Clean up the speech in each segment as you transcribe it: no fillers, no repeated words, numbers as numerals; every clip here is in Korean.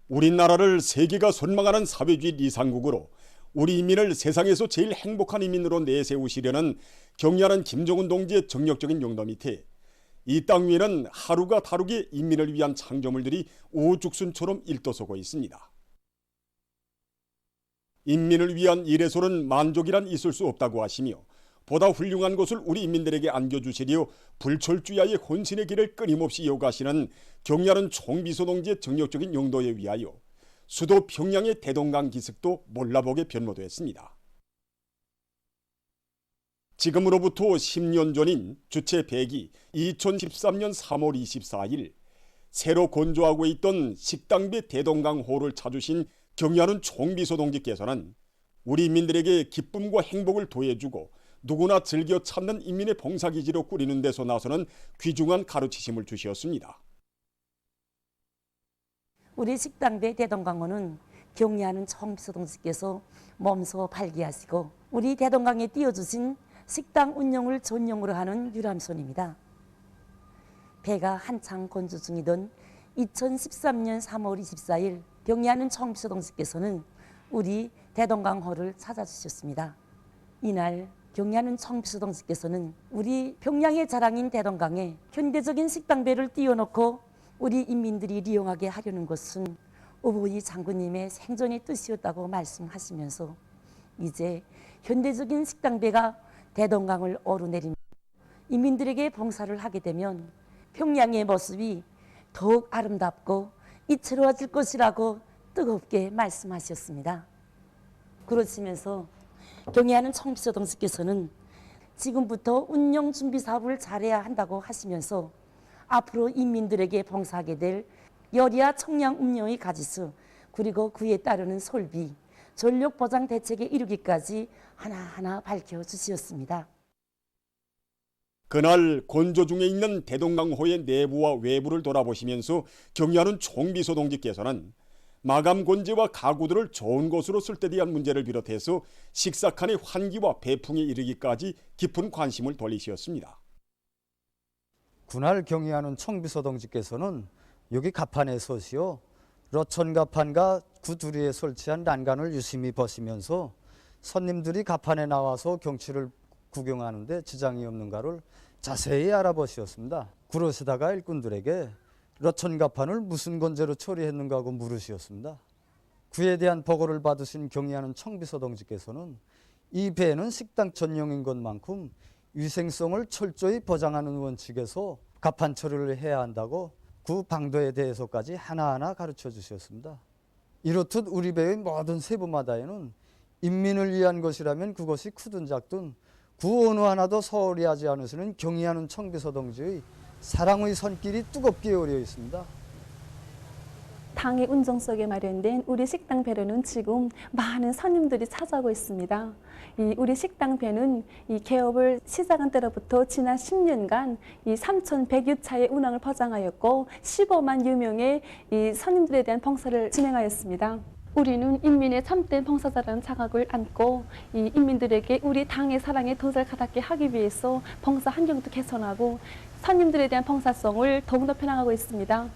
우리나라를 세계가 선망하는 사회주의 리상국으로 우리 인민을 세상에서 제일 행복한 인민으로 내세우시려는 경의하는 김정은 동지의 정력적인 용도 밑에 이 땅 위에는 하루가 다르게 인민을 위한 창조물들이 오죽순처럼 일떠서고 있습니다. 인민을 위한 일에서는 만족이란 있을 수 없다고 하시며 보다 훌륭한 것을 우리 인민들에게 안겨주시려 불철주야의 혼신의 길을 끊임없이 이어가시는 경의하는 총비서 동지의 정력적인 용도에 위하여 수도 평양의 대동강 기슭도 몰라보게 변모됐습니다. 지금으로부터 10년 전인 주체 100이 2013년 3월 24일 새로 건조하고 있던 식당배 대동강호를 찾으신 경의하는 총비서 동지께서는 우리 인민들에게 기쁨과 행복을 도해주고 누구나 즐겨 찾는 인민의 봉사기지로 꾸리는 데서 나서는 귀중한 가르치심을 주셨습니다. 우리 식당배 대동강호는 경의하는 총비서 동지께서 몸소 발기하시고 우리 대동강에 띄워주신 식당 운영을 전용으로 하는 유람선입니다. 배가 한창 건조 중이던 2013년 3월 24일 경의하는 총비서 동지께서는 우리 대동강호를 찾아주셨습니다. 이날 경의하는 총비서 동지께서는 우리 평양의 자랑인 대동강에 현대적인 식당배를 띄워놓고 우리 인민들이 이용하게 하려는 것은 오보이 장군님의 생전의 뜻이었다고 말씀하시면서 이제 현대적인 식당배가 대동강을 오르내리며 인민들에게 봉사를 하게 되면 평양의 모습이 더욱 아름답고 이채로워질 것이라고 뜨겁게 말씀하셨습니다. 그러시면서 경의하는 총비서 동지께서는 지금부터 운영 준비 사업을 잘해야 한다고 하시면서 앞으로 인민들에게 봉사하게 될 여리와 청량 음료의 가지수 그리고 그에 따르는 설비, 전력 보장 대책에 이르기까지 하나하나 밝혀주시었습니다. 그날 건조 중에 있는 대동강호의 내부와 외부를 돌아보시면서 경의하는 총비서 동지께서는 마감 건재와 가구들을 좋은 곳으로 쓸 때 대한 문제를 비롯해서 식사칸의 환기와 배풍에 이르기까지 깊은 관심을 돌리셨습니다. 그날 경의하는 총비서 동지께서는 여기 가판에 서시어 러천 가판과 그 두리에 설치한欄간을 유심히 보시면서 손님들이 가판에 나와서 경치를 구경하는데 지장이 없는가를 자세히 알아보시었습니다. 그러시다가 일꾼들에게 러천 가판을 무슨 건재로 처리했는가 하고 물으시었습니다. 그에 대한 보고를 받으신 경의하는 총비서 동지께서는 이 배는 식당 전용인 것만큼 위생성을 철저히 보장하는 원칙에서 가판 처리를 해야 한다고 그 방도에 대해서까지 하나하나 가르쳐 주셨습니다. 이렇듯 우리 배의 모든 세부마다에는 인민을 위한 것이라면 그것이 크든 작든 그 어느 하나도 소홀히 하지 않으시는 경의하는 총비서 동지의 사랑의 손길이 뜨겁게 어려 있습니다. 당의 운정 속에 마련된 우리 식당 배로는 지금 많은 손님들이 찾아오고 있습니다. 우리 식당 배는 이 개업을 시작한 때로부터 지난 10년간 3,100여 차의 운항을 보장하였고 15만 유명의 손님들에 대한 봉사를 진행하였습니다. 우리는 인민의 참된 봉사자라는 자각을 안고 이 인민들에게 우리 당의 사랑에 덫을 가닿게 하기 위해서 봉사 환경도 개선하고 손님들에 대한 봉사성을 더욱더 편향하고 있습니다.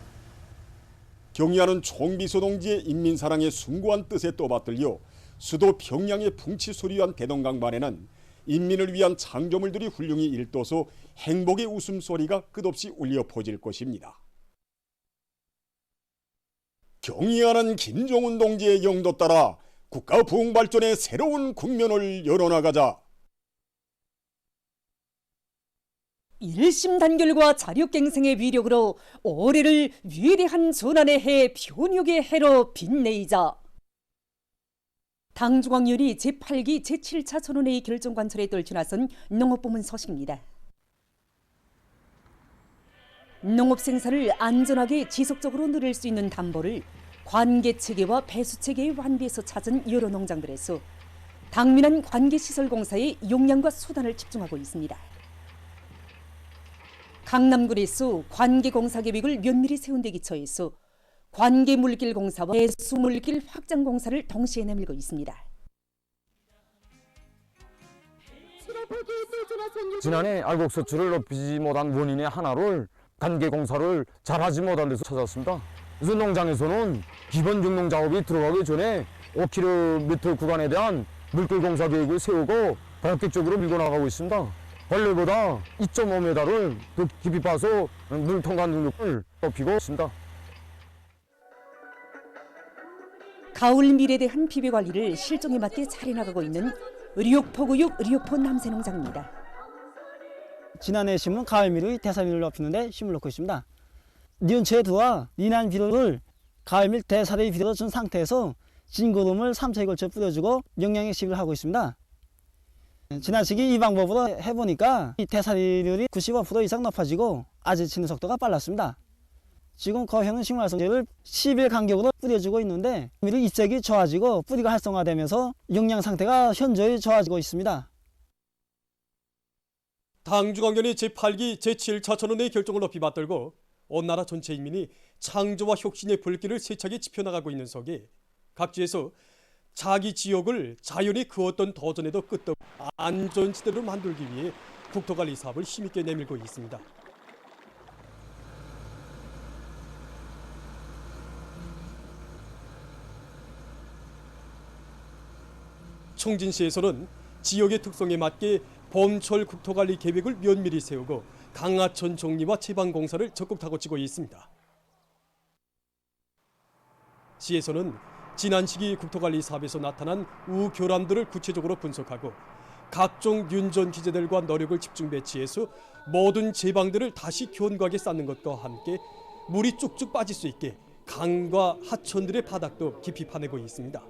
경의하는 총비서 동지의 인민사랑의 숭고한 뜻에 떠받들려 수도 평양의 풍치소리한 대동강반에는 인민을 위한 창조물들이 훌륭히 일떠서 행복의 웃음소리가 끝없이 울려 퍼질 것입니다. 경의하는 김정은 동지의 영도 따라 국가 부흥 발전의 새로운 국면을 열어나가자. 일심단결과 자력갱생의 위력으로 올해를 위대한 전환의 해 변혁의 해로 빛내이자. 당중앙위원회 제8기 제7차 전원회의 결정관철에 떨쳐나선 농업부문 소식입니다. 농업 생산을 안전하게 지속적으로 누릴 수 있는 담보를 관계체계와 배수체계의 완비에서 찾은 여러 농장들에서 당면한 관계시설공사의 역량과 수단을 집중하고 있습니다. 강남군에서 관계공사 계획을 면밀히 세운 데 기초해서 관계물길공사와 배수물길 확장공사를 동시에 내밀고 있습니다. 지난해 알곡 수출을 높이지 못한 원인의 하나를 관계공사를 잘하지 못한 데서 찾았습니다. 우선 농장에서는 기본 증농 작업이 들어가기 전에 5km 구간에 대한 물길 공사 계획을 세우고 본격적으로 밀고 나가고 있습니다. 원래보다 2.5m를 더 깊이 파서 물 통과 능력을 높이고 있습니다. 가을 밀에 대한 비배 관리를 실종에 맞게 잘해나가고 있는 의료포구육 의료포 남새농장입니다. 지난해 심은 가을밀의 대사밀을 높이는데 힘을 넣고 있습니다. 니온체두와 니난 비료를 가을밀 대사리 비료로 준 상태에서 진고름을 3차에 걸쳐 뿌려주고 영양액 시비를 하고 있습니다. 지난 시기 이 방법으로 해보니까 이 대사리율이 95% 이상 높아지고 아재 치는 속도가 빨랐습니다. 지금 거현은 식물활성제를 10일 간격으로 뿌려주고 있는데 밀의 입색이 좋아지고 뿌리가 활성화되면서 영양 상태가 현저히 좋아지고 있습니다. 당중앙견이 제8기 제7차천원의 결정을 높이 받들고 온 나라 전체 인민이 창조와 혁신의 불길을 세차게 지펴나가고 있는 속에 각지에서 자기 지역을 자연이 그 어떤 도전에도 끄떡 안전지대로 만들기 위해 국토관리 사업을 힘있게 내밀고 있습니다. 청진시에서는 지역의 특성에 맞게 봄철 국토관리 계획을 면밀히 세우고 강하천 정리와 채방공사를 적극 다고치고 있습니다. 시에서는 지난 시기 국토관리 사업에서 나타난 우교람들을 구체적으로 분석하고 각종 윤전 기제들과 노력을 집중 배치해서 모든 제방들을 다시 견고하게 쌓는 것과 함께 물이 쭉쭉 빠질 수 있게 강과 하천들의 바닥도 깊이 파내고 있습니다.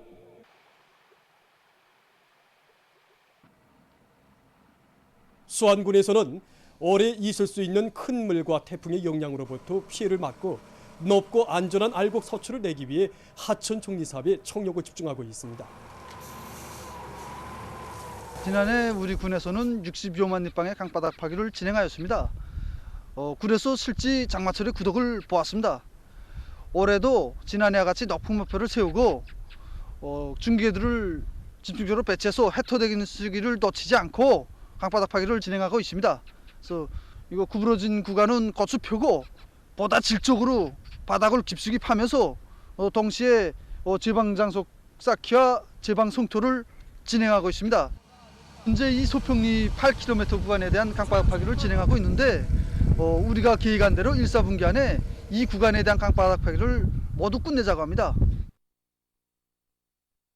수안군에서는 올해 있을 수 있는 큰 물과 태풍의 영향으로부터 피해를 막고 높고 안전한 알곡 서출을 내기 위해 하천 정리 사업에 총력을 집중하고 있습니다. 지난해 우리 군에서는 62만立방의 강바닥 파기를 진행하였습니다. 군에서 실지 장마철의 구덕을 보았습니다. 올해도 지난해와 같이 높은 목표를 세우고 중개들을 집중적으로 배치해서 해토되는 시기를 놓치지 않고 강바닥 파기를 진행하고 있습니다. 그래서 이거 구부러진 구간은 거쳐 펴고 보다 질적으로 바닥을 깊숙이 파면서 동시에 제방장속 쌓기와 제방 성토를 진행하고 있습니다. 현재 이 소평리 8km 구간에 대한 강바닥 파기를 진행하고 있는데 우리가 계획한 대로 1-4분기 안에 이 구간에 대한 강바닥 파기를 모두 끝내자고 합니다.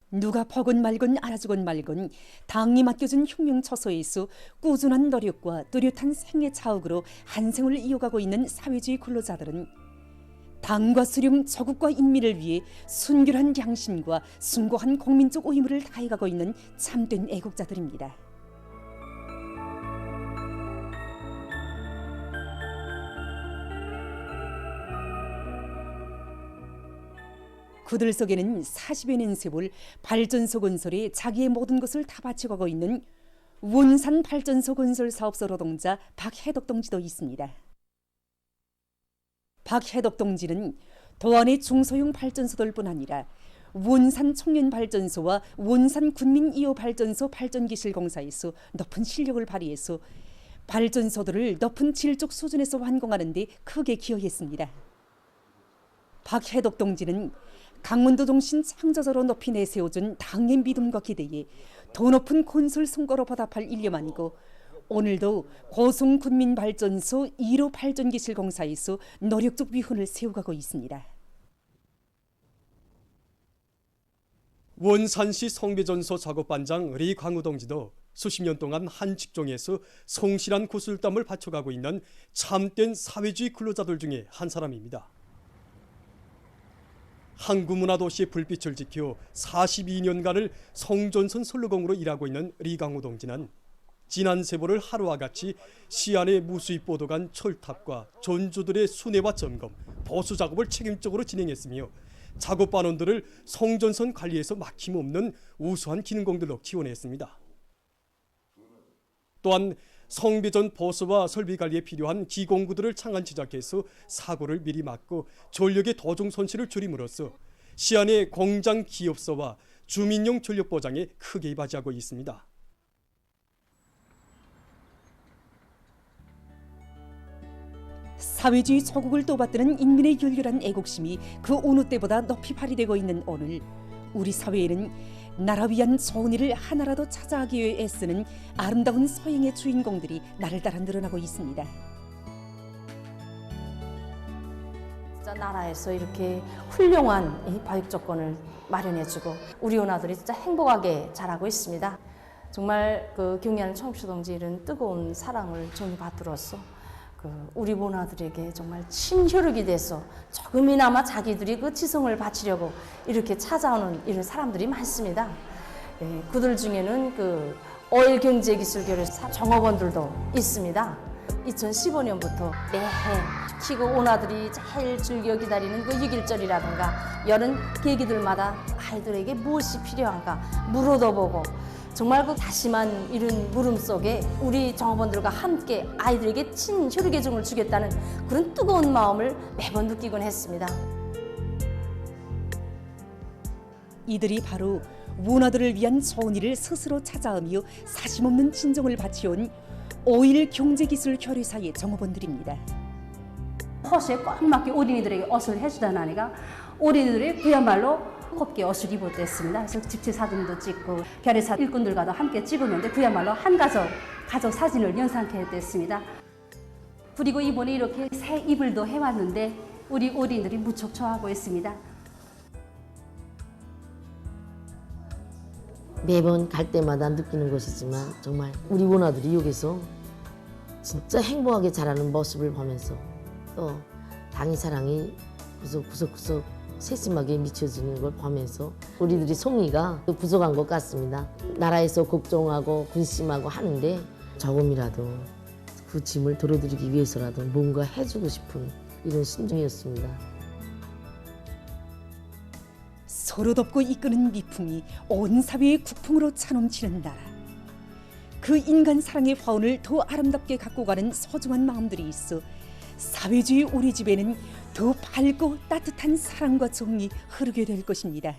누가 보건 말건 알아주건 말건 당이 맡겨준 혁명처소에서 꾸준한 노력과 뚜렷한 생애 차옥으로 한 생을 이어가고 있는 사회주의 근로자들은 당과 수령, 조국과 인민을 위해 순결한 양심과 숭고한 국민적 의무를 다해가고 있는 참된 애국자들입니다. 그들 속에는 40여 년 세월 발전소 건설에 자기의 모든 것을 다 바쳐가고 있는 원산 발전소 건설 사업소 노동자 박해덕 동지도 있습니다. 박해덕 동지는 도안의 중소형 발전소들뿐 아니라 원산 청년발전소와 원산 군민 2호 발전소 발전기실 공사에서 높은 실력을 발휘해서 발전소들을 높은 질적 수준에서 완공하는 데 크게 기여했습니다. 박해덕 동지는 강원도 동신 창조자로 높이 내세워준 당의 믿음과 기대에 더 높은 건설 성과로 보답할 일념만이고 오늘도 고성군민발전소 1호 발전기실 공사에서 노력적 위훈을 세워가고 있습니다. 원산시 성배전소 작업반장 리광우 동지도 수십 년 동안 한 직종에서 성실한 구슬땀을 바쳐가고 있는 참된 사회주의 근로자들 중에 한 사람입니다. 항구문화도시의 불빛을 지켜 42년간을 성전선 선로공으로 일하고 있는 리광우 동지는 지난 세월을 하루와 같이 시안의 무수히 뻗어간 철탑과 전주들의 순회와 점검, 보수 작업을 책임적으로 진행했으며 작업반원들을 성전선 관리에서 막힘없는 우수한 기능공들로 키워냈습니다. 또한 성비전 보수와 설비 관리에 필요한 기공구들을 창안 제작해서 사고를 미리 막고 전력의 도중 손실을 줄임으로써 시안의 공장 기업소와 주민용 전력 보장에 크게 이바지하고 있습니다. 사회주의 조국을 떠받드는 인민의 열렬한 애국심이 그 어느 때보다 높이 발휘되고 있는 오늘, 우리 사회에는 나라 위한 좋은 일을 하나라도 찾아가기 위해 애쓰는 아름다운 소행의 주인공들이 날을 따라 늘어나고 있습니다. 진짜 나라에서 이렇게 훌륭한 이 교육 조건을 마련해주고 우리 원아들이 진짜 행복하게 자라고 있습니다. 정말 그 경의하는 청취동지 이런 뜨거운 사랑을 전해받들어서 우리 원아들에게 정말 친혈육이 돼서 조금이나마 자기들이 그 지성을 바치려고 이렇게 찾아오는 이런 사람들이 많습니다. 예, 그들 중에는 그 어일경제기술교류 종업원들도 있습니다. 2015년부터 매해 키고 원아들이 제일 즐겨 기다리는 그 6.1절이라든가 여름 계기들마다 아이들에게 무엇이 필요한가 물어보고 정말 그 다심한 이런 물음 속에 우리 종업원들과 함께 아이들에게 친혈육애정을 주겠다는 그런 뜨거운 마음을 매번 느끼곤 했습니다. 이들이 바로 원아들을 위한 좋은 일을 스스로 찾아오며 사심없는 진정을 바치온 어일경제기술교류사의 종업원들입니다. 허시에 꽉 맞게 어린이들에게 옷을 해주던 아이가 어린이들이 그야말로 곱게 옷을 입었댔습니다. 그래서 집체 사진도 찍고 결의사 일꾼들과도 함께 찍었는데 그야말로 한 가족 사진을 연상케 됐습니다. 그리고 이번에 이렇게 새 이불도 해왔는데 우리 어린이들이 무척 좋아하고 있습니다. 매번 갈 때마다 느끼는 것이지만 정말 우리 원아들이 여기서 진짜 행복하게 자라는 모습을 보면서 또 당의 사랑이 구석구석 세심하게 미쳐지는 걸 보면서 우리들이 송이가 부족한 것 같습니다. 나라에서 걱정하고 군심하고 하는데 조금이라도 그 짐을 덜어드리기 위해서라도 뭔가 해주고 싶은 이런 심정이었습니다. 서로 덮고 이끄는 미풍이 온 사회의 국풍으로 차넘치는 나라. 그 인간 사랑의 화원을 더 아름답게 갖고 가는 소중한 마음들이 있어 사회주의 우리 집에는 더 밝고 따뜻한 사랑과 정이 흐르게 될 것입니다.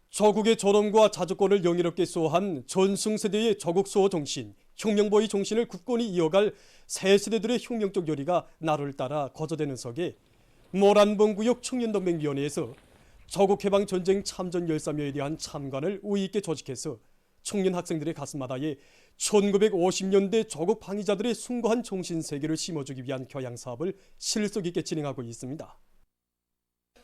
조국의 존엄과 자주권을 영예롭게 수호한 전승세대의 조국 수호 정신, 혁명보의 정신을 굳건히 이어갈 새 세대들의 혁명적 열의가 나를 따라 거저되는 속에 모란봉구역 청년동맹위원회에서 조국해방전쟁 참전 열사묘에 대한 참관을 우위 있게 조직해서 청년 학생들의 가슴마다에 1950년대 조국 방위자들의 숭고한 정신세계를 심어주기 위한 교양사업을 실속 있게 진행하고 있습니다.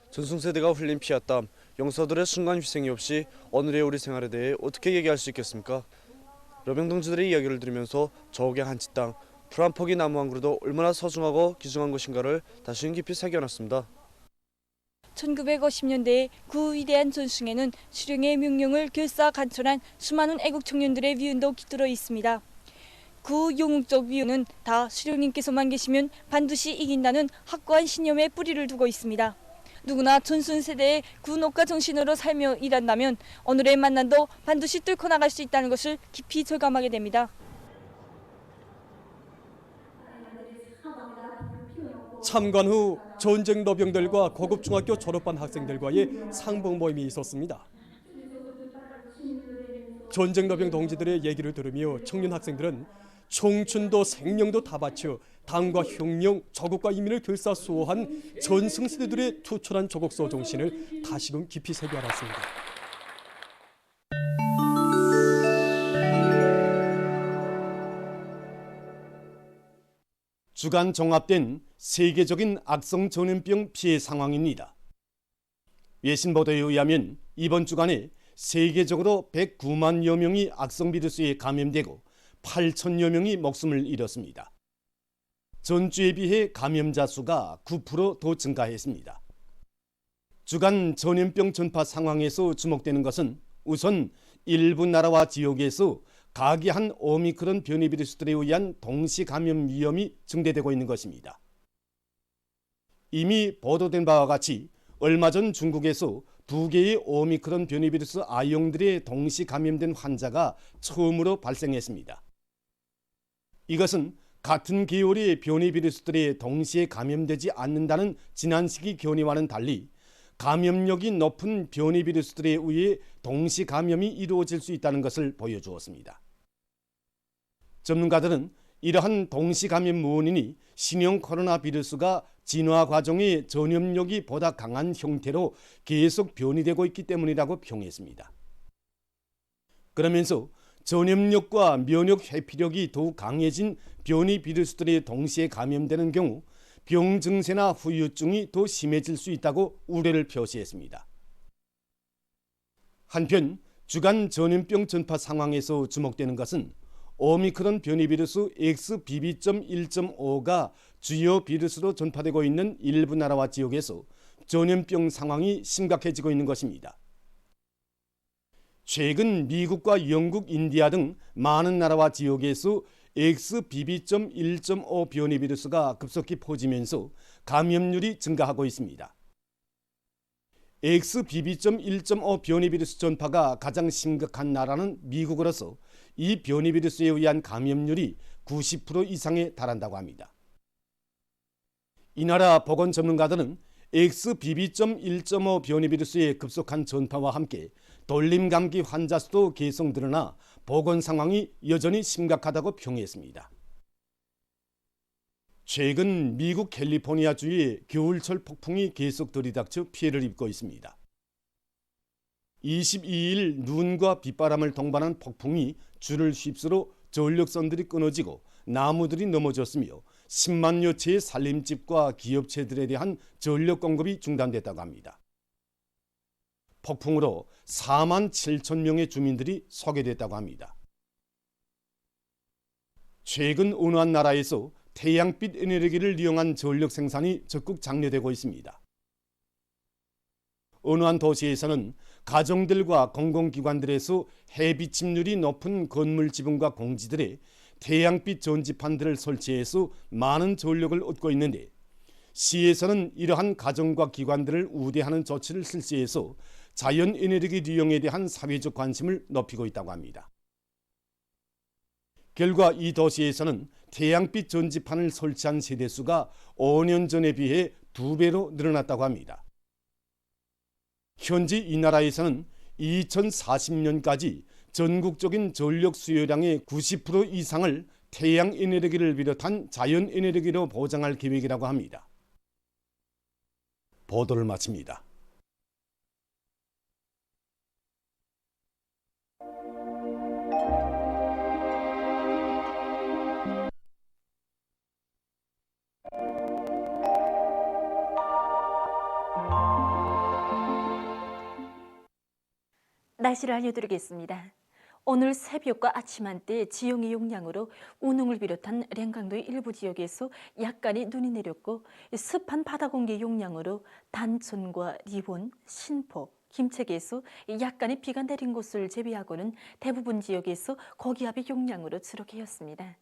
전승세대가 흘린 피와 땀, 용사들의 순간 희생이 없이 오늘의 우리 생활에 대해 어떻게 얘기할 수 있겠습니까? 여병 동지들의 이야기를 들으면서 조국의 한치 땅, 풀 한 포기 나무 한 그루도 얼마나 소중하고 귀중한 것인가를 다시금 깊이 새겨놨습니다. 1950년대에 그 위대한 전승에는 수령의 명령을 결사 간천한 수많은 애국 청년들의 위운도 깃들어 있습니다. 그 영웅적 위운은 다 수령님께서만 계시면 반드시 이긴다는 확고한 신념에 뿌리를 두고 있습니다. 누구나 전순세대의 군옥과 정신으로 살며 일한다면 오늘의 만남도 반드시 뚫고 나갈 수 있다는 것을 깊이 절감하게 됩니다. 참관 후 전쟁 노병들과 고급 중학교 졸업반 학생들과의 상봉 모임이 있었습니다. 전쟁 노병 동지들의 얘기를 들으며 청년 학생들은 청춘도 생명도 다 바쳐 당과 혁명, 조국과 인민을 결사 수호한 전승세대들의 투철한 조국수호 정신을 다시금 깊이 새겨 알았습니다. 주간 종합된 세계적인 악성 전염병 피해 상황입니다. 외신 보도에 의하면 이번 주간에 세계적으로 109만여 명이 악성 비루스에 감염되고 8천여 명이 목숨을 잃었습니다. 전주에 비해 감염자 수가 9% 더 증가했습니다. 주간 전염병 전파 상황에서 주목되는 것은 우선 일부 나라와 지역에서 각이한 오미크론 변이 비루스들에 의한 동시 감염 위험이 증대되고 있는 것입니다. 이미 보도된 바와 같이 얼마 전 중국에서 2개의 오미크론 변이 비루스 아용들의 동시 감염된 환자가 처음으로 발생했습니다. 이것은 같은 계열의 변이 비루스들이 동시에 감염되지 않는다는 지난 시기 견해와는 달리 감염력이 높은 변이 비루스들에 의해 동시 감염이 이루어질 수 있다는 것을 보여주었습니다. 전문가들은 이러한 동시 감염 원인이 신형 코로나 바이러스가 진화 과정의 전염력이 보다 강한 형태로 계속 변이되고 있기 때문이라고 평했습니다. 그러면서 전염력과 면역 회피력이 더욱 강해진 변이 바이러스들이 동시에 감염되는 경우 병 증세나 후유증이 더 심해질 수 있다고 우려를 표시했습니다. 한편 주간 전염병 전파 상황에서 주목되는 것은 오미크론 변이 바이러스 XBB.1.5가 주요 바이러스로 전파되고 있는 일부 나라와 지역에서 전염병 상황이 심각해지고 있는 것입니다. 최근 미국과 영국, 인디아 등 많은 나라와 지역에서 XBB.1.5 변이 바이러스가 급속히 퍼지면서 감염률이 증가하고 있습니다. XBB.1.5 변이 바이러스 전파가 가장 심각한 나라는 미국으로서 이 변이 바이러스에 의한 감염률이 90% 이상에 달한다고 합니다. 이 나라 보건 전문가들은 XBB.1.5 변이 바이러스의 급속한 전파와 함께 돌림 감기 환자 수도 계속 늘어나 보건 상황이 여전히 심각하다고 평했습니다. 최근 미국 캘리포니아주의 겨울철 폭풍이 계속 들이닥쳐 피해를 입고 있습니다. 22일 눈과 빗바람을 동반한 폭풍이 줄을 휩쓸어 전력선들이 끊어지고 나무들이 넘어졌으며 10만여 채의 살림집과 기업체들에 대한 전력 공급이 중단됐다고 합니다. 폭풍으로 4만 7천 명의 주민들이 소개됐다고 합니다. 최근 어느 한 나라에서 태양빛 에너지를 이용한 전력 생산이 적극 장려되고 있습니다. 어느 한 도시에서는 가정들과 공공기관들에서 해빛 침률이 높은 건물 지붕과 공지들에 태양빛 전지판들을 설치해서 많은 전력을 얻고 있는데 시에서는 이러한 가정과 기관들을 우대하는 조치를 실시해서 자연 에너지 이용에 대한 사회적 관심을 높이고 있다고 합니다. 결과 이 도시에서는 태양빛 전지판을 설치한 세대수가 5년 전에 비해 2배로 늘어났다고 합니다. 현재 이 나라에서는 2040년까지 전국적인 전력 수요량의 90% 이상을 태양 에너지를 비롯한 자연 에너지로 보장할 계획이라고 합니다. 보도를 마칩니다. 날씨를 알려드리겠습니다. 오늘 새벽과 아침 한때 지형의 영향으로 우능을 비롯한 랭강도의 일부 지역에서 약간의 눈이 내렸고 습한 바다 공기의 영향으로 단촌과 리본, 신포, 김책에서 약간의 비가 내린 곳을 제외하고는 대부분 지역에서 고기압의 영향으로 주로 개었습니다.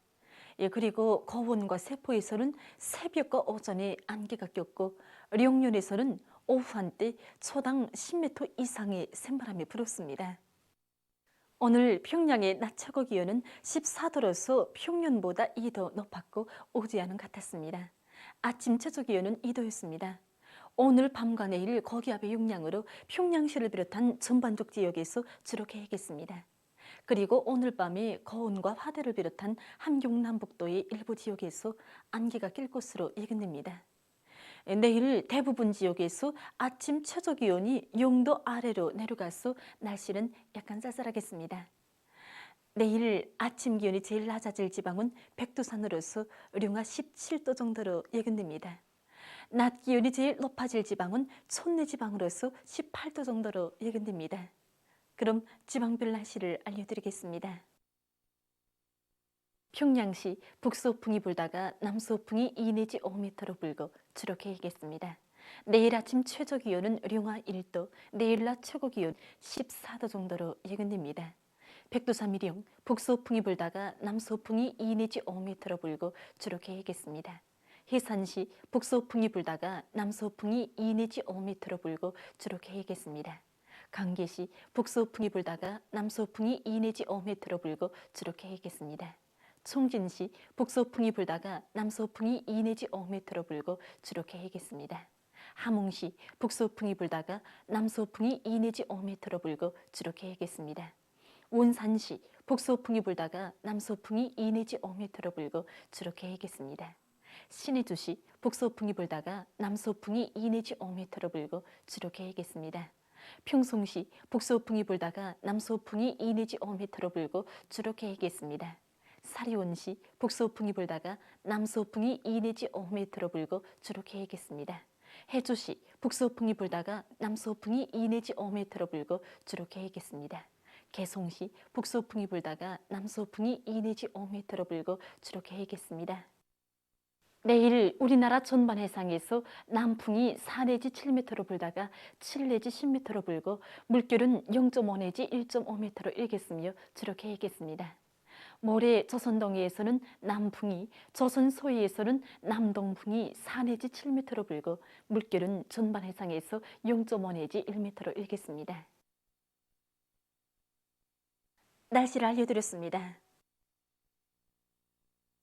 그리고 거원과 세포에서는 새벽과 오전에 안개가 꼈고 령년에서는 오후 한때 초당 10m 이상의 샘바람이 불었습니다. 오늘 평양의 낮 최고 기온은 14도로서 평년보다 2도 높았고 오지않은 같았습니다. 아침 최저 기온은 2도였습니다. 오늘 밤과 내일 고기압의 영향으로 평양시를 비롯한 전반적 지역에서 주로 개겠습니다. 그리고 오늘 밤에 거운과 화대를 비롯한 함경남북도의 일부 지역에서 안개가 낄 것으로 예견됩니다. 내일 대부분 지역에서 아침 최저 기온이 0도 아래로 내려가서 날씨는 약간 쌀쌀하겠습니다. 내일 아침 기온이 제일 낮아질 지방은 백두산으로서 령화 17도 정도로 예견됩니다. 낮 기온이 제일 높아질 지방은 촌내 지방으로서 18도 정도로 예견됩니다. 그럼 지방별 날씨를 알려드리겠습니다. 평양시 북서풍이 불다가 남서풍이 2 내지 5m로 불고 주로 개겠습니다. 내일 아침 최저 기온은 령화 1도, 내일 낮 최고 기온 14도 정도로 예견됩니다. 백두산 미령 북서풍이 불다가 남서풍이 2 내지 5m로 불고 주로 개겠습니다. 해산시 북서풍이 불다가 남서풍이 2 내지 5m로 불고 주로 개겠습니다. 강계시 북서풍이 불다가 남서풍이 2 내지 5m로 불고 주로 개겠습니다. 총진시 북서풍이 불다가 남서풍이 2 내지 5m로 불고 주로 개겠습니다. 함흥시 북서풍이 불다가 남서풍이 2 내지 5m로 불고 주로 개겠습니다. 원산시 북서풍이 불다가 남서풍이 2 내지 5m로 불고 주로 계획했습니다. 신의주시 북서풍이 불다가 남서풍이 2 내지 5m로 불고 주로 계획했습니다. 평송시 북서풍이 불다가 남서풍이 2 내지 5m로 불고 주로 계획했습니다. 사리원시 북서풍이 불다가 남서풍이 2 내지 5m로 불고 주로 계획했습니다. 해주시 북서풍이 불다가 남서풍이 2 내지 5m로 불고 주로 계획했습니다. 개송시 북서풍이 불다가 남서풍이 2 내지 5m로 불고 주로 계획했습니다. 내일 우리나라 전반 해상에서 남풍이 4 내지 7m로 불다가 7 내지 10m로 불고 물결은 0.5 내지 1.5m로 일겠으며 주로 계획했습니다. 모레 조선 동해에서는 남풍이, 조선 서해에서는 남동풍이 4 내지 7m로 불고 물결은 전반 해상에서 0.5 내지 1m로 일겠습니다. 날씨를 알려드렸습니다.